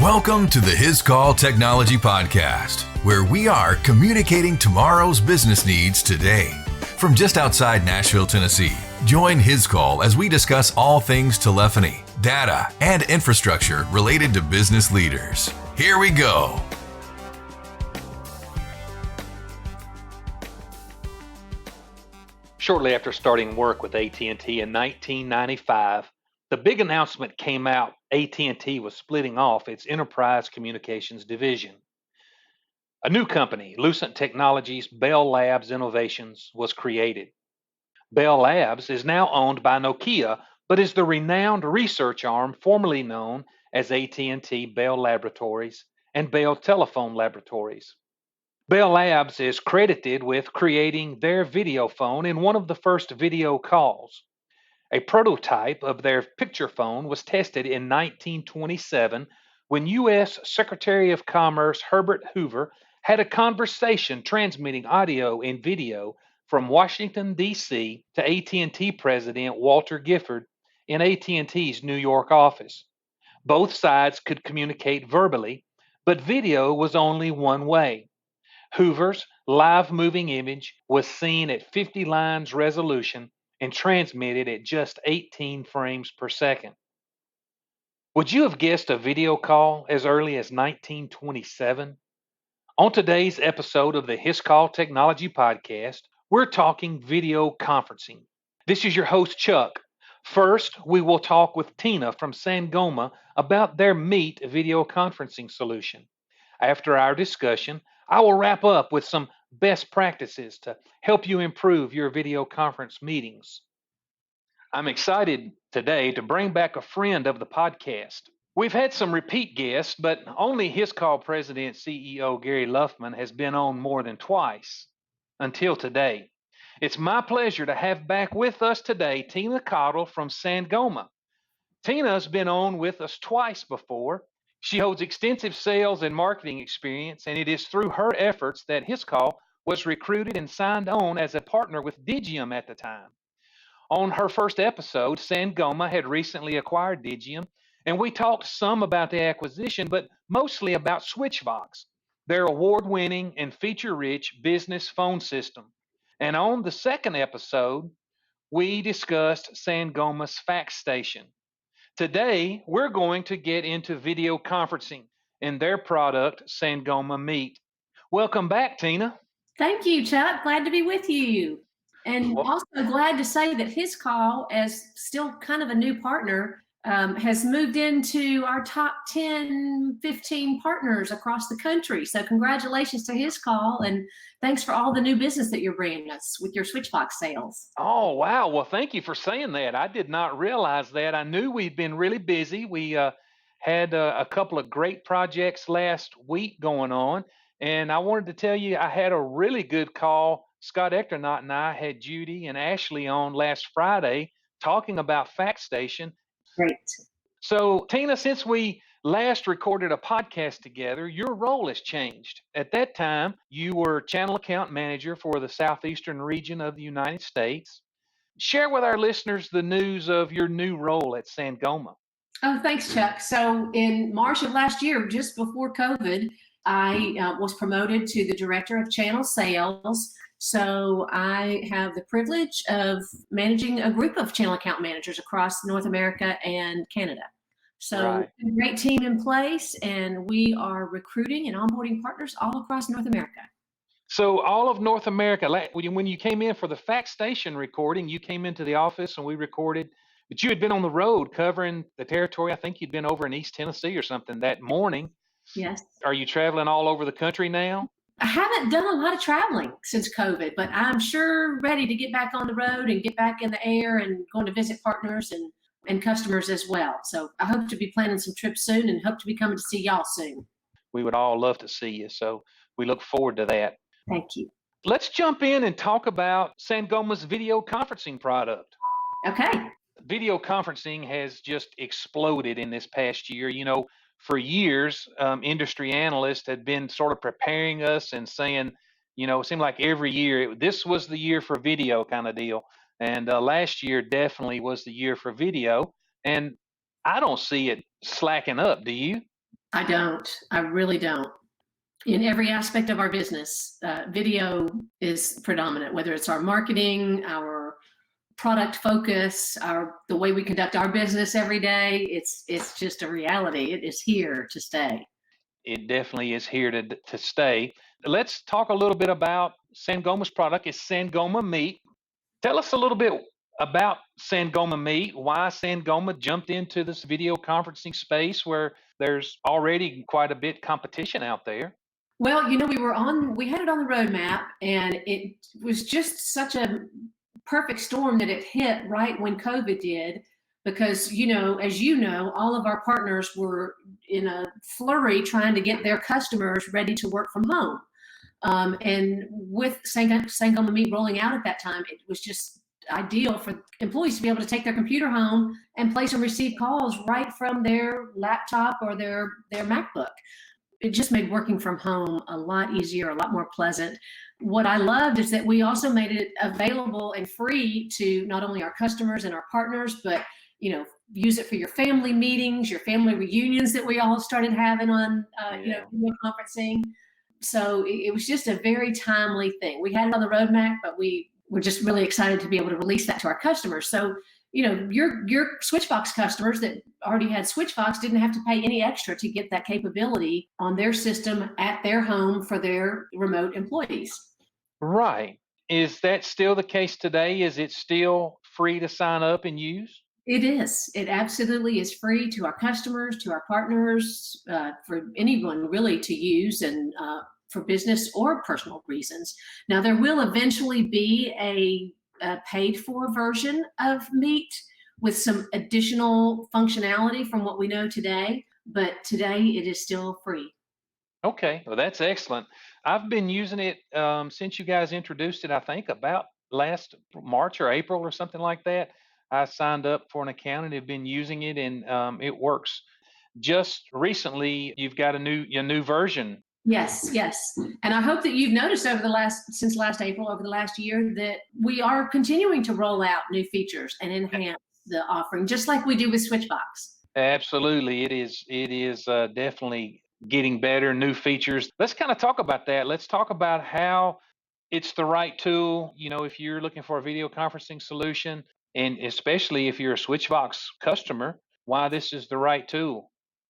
Welcome to the His Call Technology Podcast, where we are communicating tomorrow's business needs today. From just outside Nashville, Tennessee, join His Call as we discuss all things telephony, data, and infrastructure related to business leaders. Here we go. Shortly after starting work with AT&T in 1995, the big announcement came out AT&T was splitting off its enterprise communications division. A new company, Lucent Technologies Bell Labs Innovations, was created. Bell Labs is now owned by Nokia, but is the renowned research arm formerly known as AT&T Bell Laboratories and Bell Telephone Laboratories. Bell Labs is credited with creating their video phone in one of the first video calls. A prototype of their picture phone was tested in 1927 when U.S. Secretary of Commerce Herbert Hoover had a conversation transmitting audio and video from Washington, D.C. to AT&T President Walter Gifford in AT&T's New York office. Both sides could communicate verbally, but video was only one way. Hoover's live moving image was seen at 50 lines resolution and transmitted at just 18 frames per second. Would you have guessed a video call as early as 1927? On today's episode of the His Call Technology Podcast, we're talking video conferencing. This is your host, Chuck. First, we will talk with Tina from Sangoma about their Meet video conferencing solution. After our discussion, I will wrap up with some best practices to help you improve your video conference meetings. I'm excited today to bring back a friend of the podcast. We've had some repeat guests, but only His Call President CEO Gary Luffman has been on more than twice until today. It's my pleasure to have back with us today Tina Cottle from Sangoma. Tina's been on with us twice before. She holds extensive sales and marketing experience, and it is through her efforts that His Call was recruited and signed on as a partner with Digium at the time. On her first episode, Sangoma had recently acquired Digium, and we talked some about the acquisition, but mostly about SwitchVox, their award-winning and feature-rich business phone system. And on the second episode, we discussed Sangoma's fax station. Today, we're going to get into video conferencing and their product, Sangoma Meet. Welcome back, Tina. Thank you, Chuck. Glad to be with you. And also glad to say that His Call, as still kind of a new partner, has moved into our top 10, 15 partners across the country. So congratulations to His Call, and thanks for all the new business that you're bringing us with your SwitchVox sales. Oh, wow. Well, thank you for saying that. I did not realize that. I knew we'd been really busy. We had a couple of great projects last week going on, and I wanted to tell you I had a really good call. Scott Echternaut and I had Judy and Ashley on last Friday talking about Fax Station. Great. So, Tina, since we last recorded a podcast together, your role has changed. At that time, you were channel account manager for the southeastern region of the United States. Share with our listeners the news of your new role at Sangoma. Oh, thanks, Chuck. So in March of last year, just before COVID, I was promoted to the director of channel sales. So I have the privilege of managing a group of channel account managers across North America and Canada. So Right. A great team in place, and we are recruiting and onboarding partners all across North America. So all of North America, when you came in for the Fax Station recording, you came into the office and we recorded, but you had been on the road covering the territory. I think you'd been over in East Tennessee or something that morning. Yes. Are you traveling all over the country now? I haven't done a lot of traveling since COVID, but I'm sure ready to get back on the road and get back in the air and going to visit partners and customers as well. So I hope to be planning some trips soon and hope to be coming to see y'all soon. We would all love to see you. So we look forward to that. Thank you. Let's jump in and talk about Sangoma's video conferencing product. Okay. Video conferencing has just exploded in this past year. You know, for years, industry analysts had been sort of preparing us and saying, you know, it seemed like every year, this was the year for video kind of deal. And last year definitely was the year for video. And I don't see it slacking up. Do you? I don't. I really don't. In every aspect of our business, video is predominant, whether it's our marketing, our product focus, the way we conduct our business every day. It's just a reality. It is here to stay. It definitely is here to stay. Let's talk a little bit about Sangoma's product. It's Sangoma Meet. Tell us a little bit about Sangoma Meet, why Sangoma jumped into this video conferencing space where there's already quite a bit competition out there. Well, we had it on the roadmap, and it was just such a perfect storm that it hit right when COVID did, because, as all of our partners were in a flurry trying to get their customers ready to work from home. And with Sangoma Meet rolling out at that time, it was just ideal for employees to be able to take their computer home and place and receive calls right from their laptop or their MacBook. It just made working from home a lot easier, a lot more pleasant. What I loved is that we also made it available and free to not only our customers and our partners, but use it for your family meetings, your family reunions that we all started having on video conferencing. So it was just a very timely thing. We had it on the roadmap, but we were just really excited to be able to release that to our customers. So your Switchvox customers that already had Switchvox didn't have to pay any extra to get that capability on their system at their home for their remote employees. Right. Is that still the case today? Is it still free to sign up and use? It is. It absolutely is free to our customers, to our partners, for anyone really to use, and for business or personal reasons. Now, there will eventually be a paid for version of Meet with some additional functionality from what we know today, but today it is still free. Okay, well, that's excellent. I've been using it since you guys introduced it, I think about last March or April or something like that. I signed up for an account and have been using it, and it works. Just recently, you've got a new version. Yes. And I hope that you've noticed since last April, over the last year, that we are continuing to roll out new features and enhance the offering, just like we do with Switchvox. Absolutely. It is definitely getting better, new features. Let's kind of talk about that. Let's talk about how it's the right tool, if you're looking for a video conferencing solution, and especially if you're a Switchvox customer, why this is the right tool.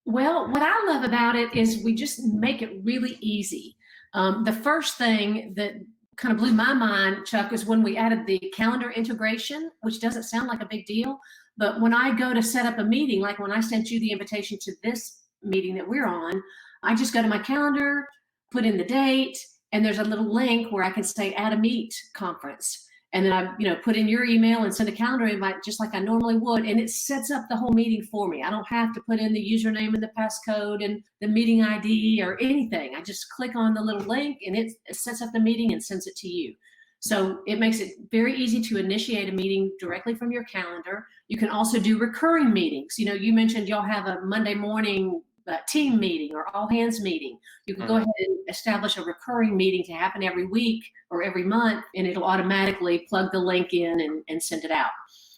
Well, what I love about it is we just make it really easy. The first thing that kind of blew my mind, Chuck, is when we added the calendar integration, which doesn't sound like a big deal, but when I go to set up a meeting, like when I sent you the invitation to this meeting that we're on, I just go to my calendar, put in the date, and there's a little link where I can say add a Meet conference. And then I, put in your email and send a calendar invite just like I normally would. And it sets up the whole meeting for me. I don't have to put in the username and the passcode and the meeting ID or anything. I just click on the little link and it sets up the meeting and sends it to you. So it makes it very easy to initiate a meeting directly from your calendar. You can also do recurring meetings. You mentioned y'all have a Monday morning team meeting or all hands meeting. You can go ahead and establish a recurring meeting to happen every week or every month, and it'll automatically plug the link in and send it out.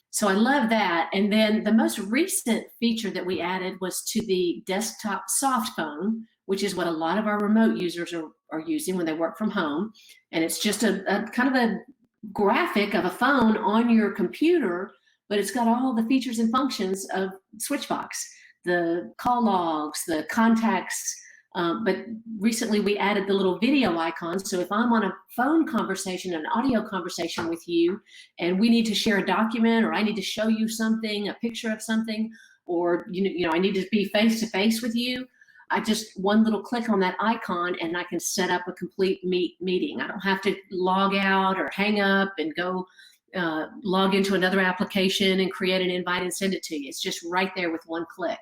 So I love that. And then the most recent feature that we added was to the desktop soft phone, which is what a lot of our remote users are using when they work from home. And it's just a kind of a graphic of a phone on your computer, but it's got all the features and functions of Switchvox. The call logs, the contacts, but recently we added the little video icon. So if I'm on a phone conversation, an audio conversation with you, and we need to share a document, or I need to show you something, a picture of something, or I need to be face to face with you, I just one little click on that icon and I can set up a complete meeting. I don't have to log out or hang up and go log into another application and create an invite and send it to you. It's just right there with one click.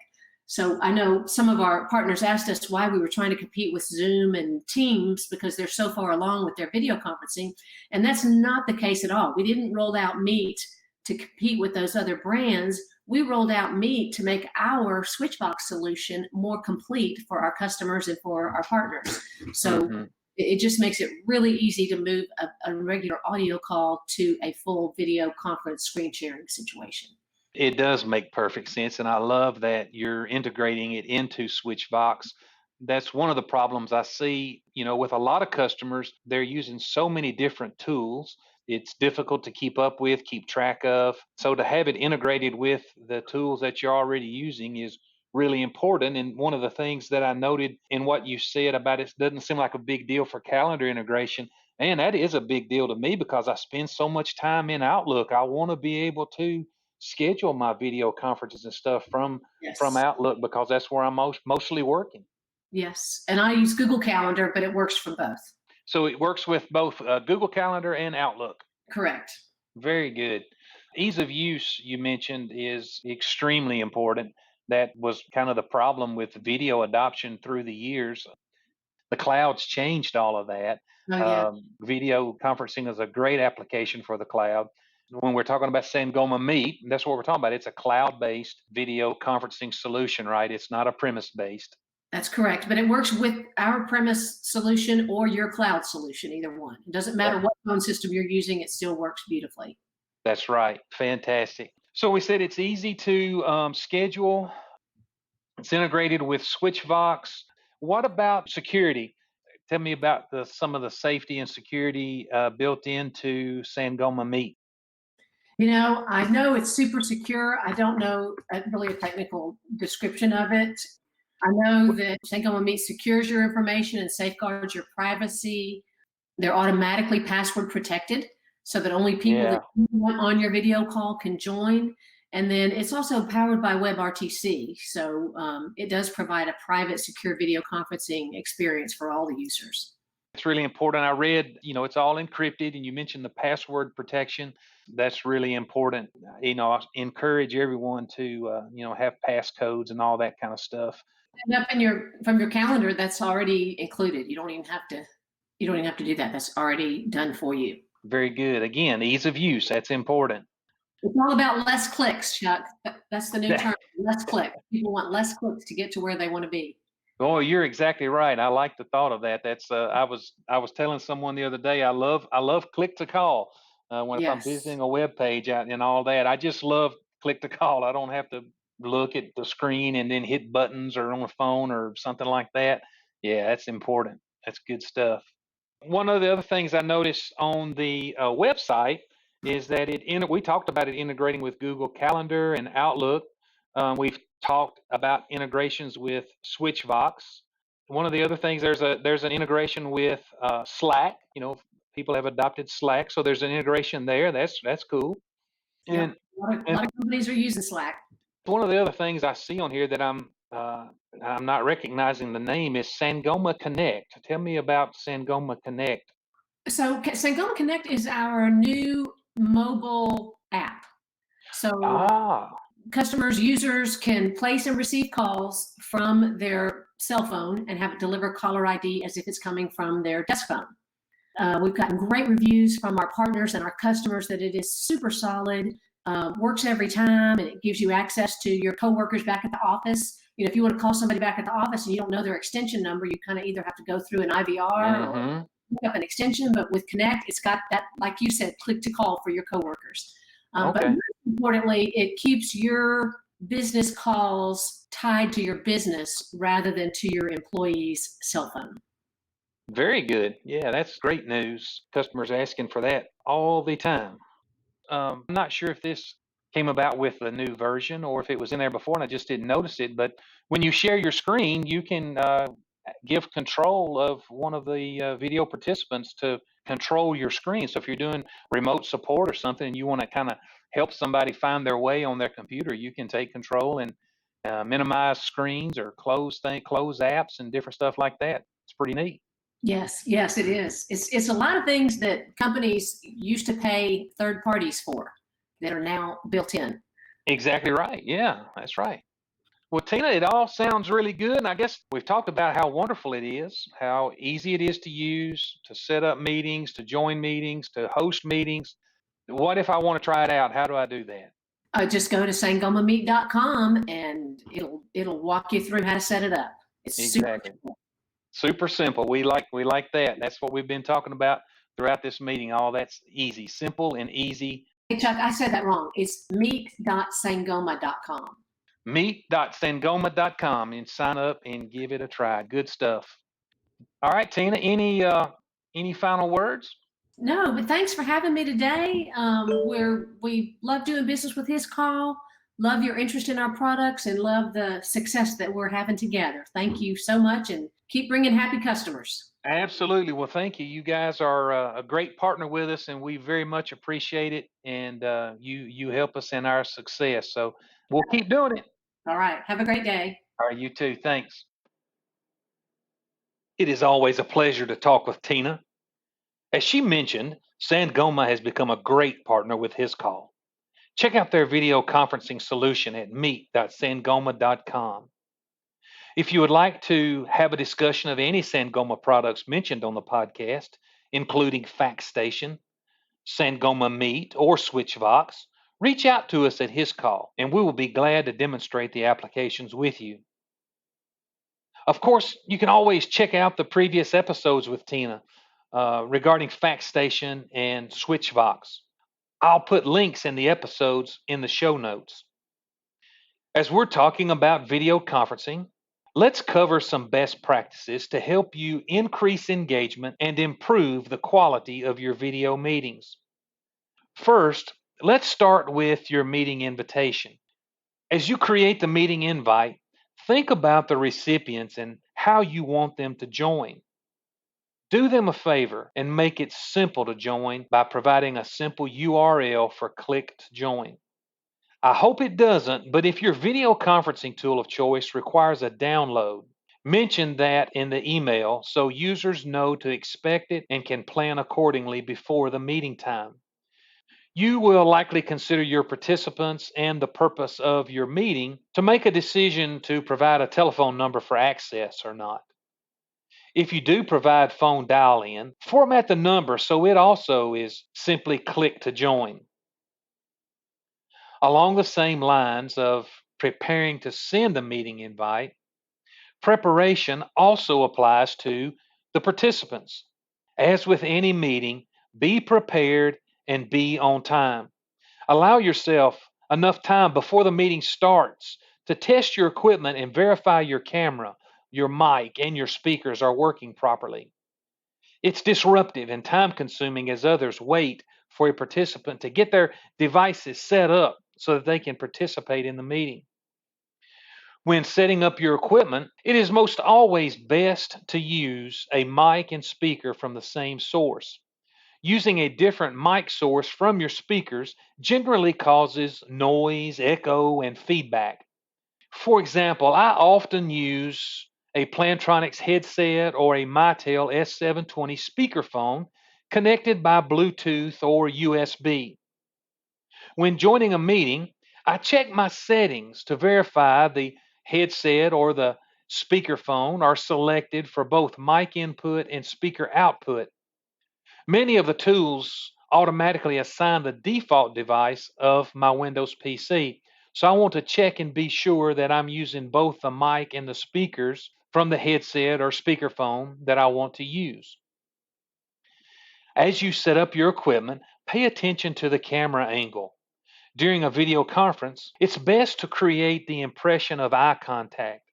So I know some of our partners asked us why we were trying to compete with Zoom and Teams because they're so far along with their video conferencing. And that's not the case at all. We didn't roll out Meet to compete with those other brands. We rolled out Meet to make our Switchvox solution more complete for our customers and for our partners. So it just makes it really easy to move a regular audio call to a full video conference screen sharing situation. It does make perfect sense, and I love that you're integrating it into Switchvox. That's one of the problems I see, with a lot of customers. They're using so many different tools. It's difficult to keep up with, keep track of. So to have it integrated with the tools that you're already using is really important. And one of the things that I noted in what you said about it doesn't seem like a big deal for calendar integration. And that is a big deal to me because I spend so much time in Outlook. I want to be able to schedule my video conferences and stuff from Yes. Outlook because that's where I'm mostly working. Yes. And I use Google Calendar, but it works for both. So it works with both Google Calendar and Outlook. Correct. Very good. Ease of use, you mentioned, is extremely important. That was kind of the problem with video adoption through the years. The cloud's changed all of that. Oh, yeah. Video conferencing is a great application for the cloud. When we're talking about Sangoma Meet, that's what we're talking about. It's a cloud-based video conferencing solution, right? It's not a premise-based. That's correct. But it works with our premise solution or your cloud solution, either one. It doesn't matter what phone system you're using, it still works beautifully. That's right. Fantastic. So we said it's easy to schedule. It's integrated with Switchvox. What about security? Tell me about some of the safety and security built into Sangoma Meet. I know it's super secure. I don't know really a technical description of it. I know that Sangoma Meet secures your information and safeguards your privacy. They're automatically password protected so that only people that you want on your video call can join. And then it's also powered by WebRTC. So it does provide a private, secure video conferencing experience for all the users. It's really important. I read, it's all encrypted, and you mentioned the password protection. That's really important. I encourage everyone to, have passcodes and all that kind of stuff. And up from your calendar, that's already included. You don't even have to do that. That's already done for you. Very good. Again, ease of use. That's important. It's all about less clicks, Chuck. That's the new term. Less clicks. People want less clicks to get to where they want to be. Oh, you're exactly right. I like the thought of that. That's I was telling someone the other day. I love click to call if I'm visiting a web page and all that. I just love click to call. I don't have to look at the screen and then hit buttons or on a phone or something like that. Yeah, that's important. That's good stuff. One of the other things I noticed on the website is that we talked about it integrating with Google Calendar and Outlook. We've talked about integrations with Switchvox. One of the other things, there's an integration with Slack. People have adopted Slack, so there's an integration there. That's cool. And a lot of companies are using Slack. One of the other things I see on here that I'm not recognizing the name is Sangoma Connect. Tell me about Sangoma Connect. So Sangoma Connect is our new mobile app. So customers, users can place and receive calls from their cell phone and have it deliver caller ID as if it's coming from their desk phone. We've gotten great reviews from our partners and our customers that it is super solid, works every time, and it gives you access to your coworkers back at the office. If you want to call somebody back at the office and you don't know their extension number, you kind of either have to go through an IVR or pick up an extension. But with Connect, it's got that, like you said, click to call for your coworkers. But most importantly, it keeps your business calls tied to your business rather than to your employee's cell phone. Very good. Yeah, that's great news. Customers asking for that all the time. I'm not sure if this came about with the new version or if it was in there before and I just didn't notice it, but when you share your screen, you can give control of one of the video participants to control your screen. So if you're doing remote support or something and you want to kind of help somebody find their way on their computer, you can take control and minimize screens or close apps and different stuff like that. It's pretty neat. Yes, it is. It's a lot of things that companies used to pay third parties for that are now built in. Exactly right. Yeah, that's right. Well, Tina, it all sounds really good. And I guess we've talked about how wonderful it is, how easy it is to use, to set up meetings, to join meetings, to host meetings. What if I want to try it out? How do I do that? Just go to sangomameet.com and it'll walk you through how to set it up. It's exactly. Super simple. We like that. That's what we've been talking about throughout this meeting. All that's easy, simple and easy Hey, Chuck, I said that wrong. It's meet.sangoma.com. Meet.sangoma.com and sign up and give it a try. Good stuff. All right, Tina, any final words? No, but thanks for having me today. We love doing business with his call. Love your interest in our products and love the success that we're having together. Thank you so much and keep bringing happy customers. Absolutely. Well, thank you. You guys are a great partner with us, and we very much appreciate it. And you help us in our success. So we'll keep doing it. All right. Have a great day. All right, you too. Thanks. It is always a pleasure to talk with Tina. As she mentioned, Sangoma has become a great partner with his call. Check out their video conferencing solution at meet.sangoma.com. If you would like to have a discussion of any Sangoma products mentioned on the podcast, including FaxStation, Sangoma Meet, or SwitchVox, reach out to us at his call, and we will be glad to demonstrate the applications with you. Of course, you can always check out the previous episodes with Tina regarding FaxStation and SwitchVox. I'll put links in the episodes in the show notes. As we're talking about video conferencing, let's cover some best practices to help you increase engagement and improve the quality of your video meetings. First, let's start with your meeting invitation. As you create the meeting invite, think about the recipients and how you want them to join. Do them a favor and make it simple to join by providing a simple URL for click to join. I hope it doesn't, but if your video conferencing tool of choice requires a download, mention that in the email so users know to expect it and can plan accordingly before the meeting time. You will likely consider your participants and the purpose of your meeting to make a decision to provide a telephone number for access or not. If you do provide phone dial-in, format the number so it also is simply click to join. Along the same lines of preparing to send the meeting invite, preparation also applies to the participants. As with any meeting, be prepared and be on time. Allow yourself enough time before the meeting starts to test your equipment and verify your camera, your mic, and your speakers are working properly. It's disruptive and time consuming as others wait for a participant to get their devices set up so that they can participate in the meeting. When setting up your equipment, it is most always best to use a mic and speaker from the same source. Using a different mic source from your speakers generally causes noise, echo, and feedback. For example, I often use a Plantronics headset or a Mitel S720 speakerphone connected by Bluetooth or USB. When joining a meeting, I check my settings to verify the headset or the speakerphone are selected for both mic input and speaker output. Many of the tools automatically assign the default device of my Windows PC, so I want to check and be sure that I'm using both the mic and the speakers from the headset or speakerphone that I want to use. As you set up your equipment, pay attention to the camera angle. During a video conference, it's best to create the impression of eye contact.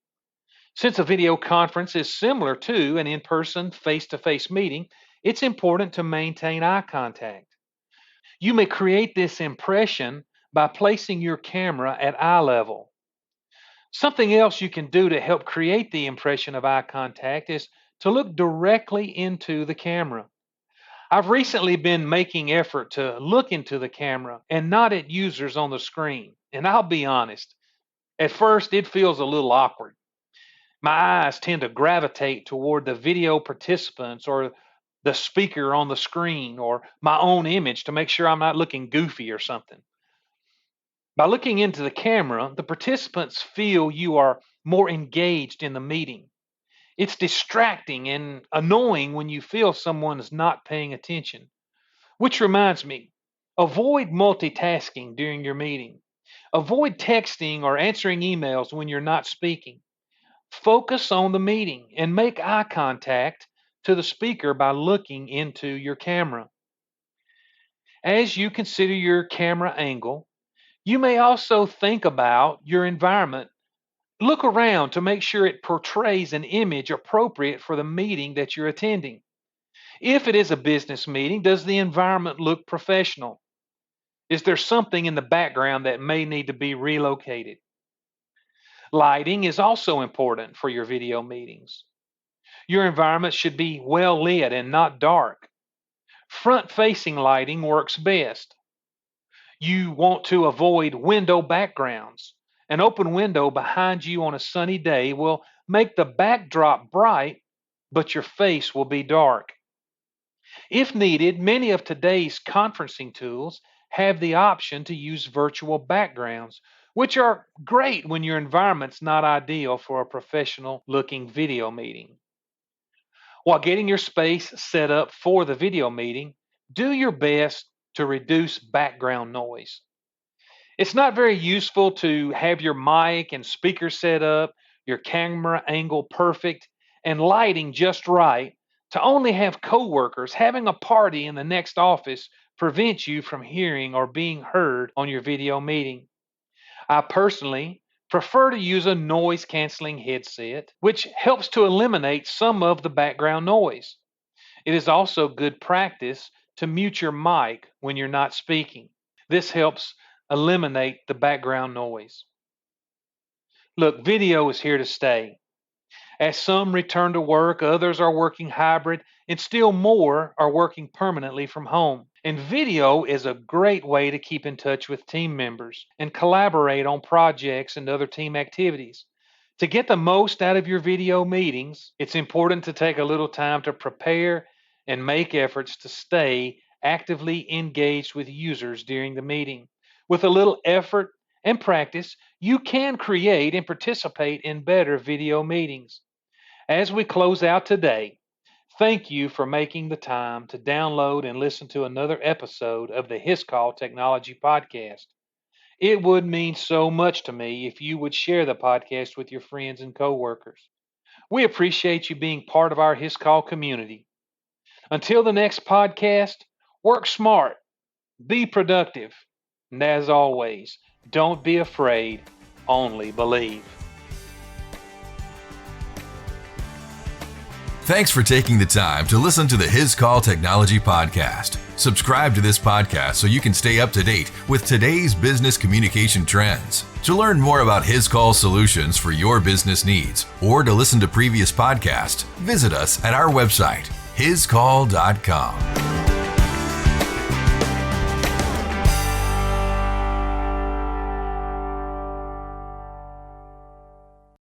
Since a video conference is similar to an in-person, face-to-face meeting, it's important to maintain eye contact. You may create this impression by placing your camera at eye level. Something else you can do to help create the impression of eye contact is to look directly into the camera. I've recently been making effort to look into the camera and not at users on the screen. And I'll be honest, at first it feels a little awkward. My eyes tend to gravitate toward the video participants or the speaker on the screen or my own image to make sure I'm not looking goofy or something. By looking into the camera, the participants feel you are more engaged in the meeting. It's distracting and annoying when you feel someone is not paying attention. Which reminds me, avoid multitasking during your meeting. Avoid texting or answering emails when you're not speaking. Focus on the meeting and make eye contact to the speaker by looking into your camera. As you consider your camera angle, you may also think about your environment. Look around to make sure it portrays an image appropriate for the meeting that you're attending. If it is a business meeting, does the environment look professional? Is there something in the background that may need to be relocated? Lighting is also important for your video meetings. Your environment should be well lit and not dark. Front-facing lighting works best. You want to avoid window backgrounds. An open window behind you on a sunny day will make the backdrop bright, but your face will be dark. If needed, many of today's conferencing tools have the option to use virtual backgrounds, which are great when your environment's not ideal for a professional-looking video meeting. While getting your space set up for the video meeting, do your best to reduce background noise. It's not very useful to have your mic and speaker set up, your camera angle perfect, and lighting just right to only have coworkers having a party in the next office prevent you from hearing or being heard on your video meeting. I personally prefer to use a noise canceling headset, which helps to eliminate some of the background noise. It is also good practice to mute your mic when you're not speaking. This helps eliminate the background noise. Look, video is here to stay. As some return to work, others are working hybrid, and still more are working permanently from home. And video is a great way to keep in touch with team members and collaborate on projects and other team activities. To get the most out of your video meetings, it's important to take a little time to prepare and make efforts to stay actively engaged with users during the meeting. With a little effort and practice, you can create and participate in better video meetings. As we close out today, thank you for making the time to download and listen to another episode of the His Call Technology Podcast. It would mean so much to me if you would share the podcast with your friends and coworkers. We appreciate you being part of our His Call community. Until the next podcast, work smart, be productive, and as always, don't be afraid, only believe. Thanks for taking the time to listen to the His Call Technology Podcast. Subscribe to this podcast so you can stay up to date with today's business communication trends. To learn more about His Call solutions for your business needs or to listen to previous podcasts, visit us at our website, hiscall.com.